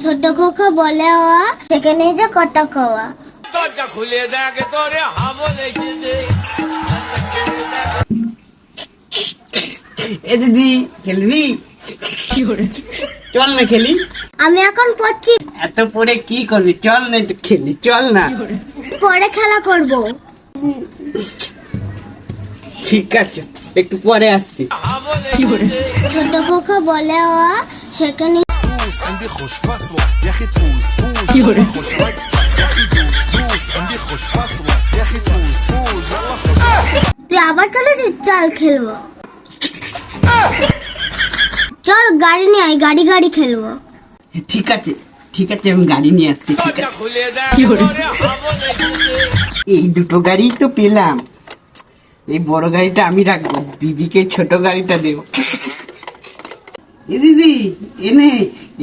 ছোট খোকা বলে ও সেখানে যে কত খাওয়া দরজা খুলে দেখে তোরে হাবো দেখে দে। এ দিদি খেলবি? চল না খেলি। আমি এখন পড়ছি, এত পরে কি করবি? চল না একটু খেলি, চল না। পরে খেলা করব। ঠিক আছে, একটু পরে আসছি। ছোট খোকা বলে ও সেখানে عندي خوش فصلة يا اخي تفوز يلا خوش رقصة يا اخي دوس عندي خوش فصلة يا اخي تفوز يلا خوش তুই আবার চলেছিস? চল খেলবো। চল গাড়ি নিয়ে আয়, গাড়ি গাড়ি খেলবো। ঠিক আছে ঠিক আছে, আমি গাড়ি নিয়ে আসছি। ঠিক দরজা আছে, খুলে দেখে তোরে হাবো দেখে দে। এই দুটো গাড়ি তো পেলাম, এই বড় গাড়িটা আমি রাখবো, দিদিকে ছোট গাড়িটা দেবো। এ দিদি এনে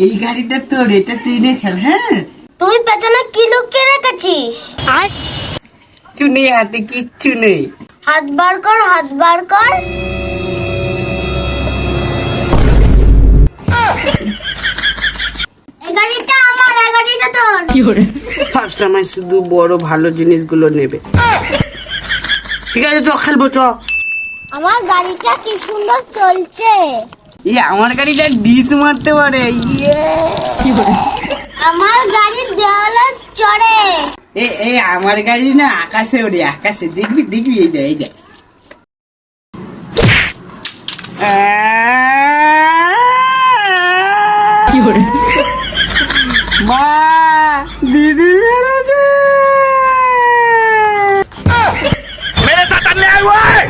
এই গাড়িটা তোর, এটা তুই নে খেল। হ্যাঁ, তুই পেছনে কি লুকিয়ে রেখেছিস? আর কিচ্ছু নেই হাতে, কিচ্ছু নেই। হাত বার কর, হাত বার কর। এই গাড়িটা আমার, এই গাড়িটা তোর। সব সময় শুধু বড় ভালো জিনিসগুলো নেবে। ঠিক আছে, চ খেলবো, চ। আমার গাড়িটা কি সুন্দর চলছে। আমার গাড়িটা ডিস মারতে পারে। ইয়ে আমার গাড়ি দেওয়ালে চড়ে। আমার গাড়ি না আকাশে ওড়ে, আকাশে। দেখবি দেখবি, এই দেখ, এই দেখ। মা, দিদি বেরোছে। मेरे साथ अन्याय हुआ है।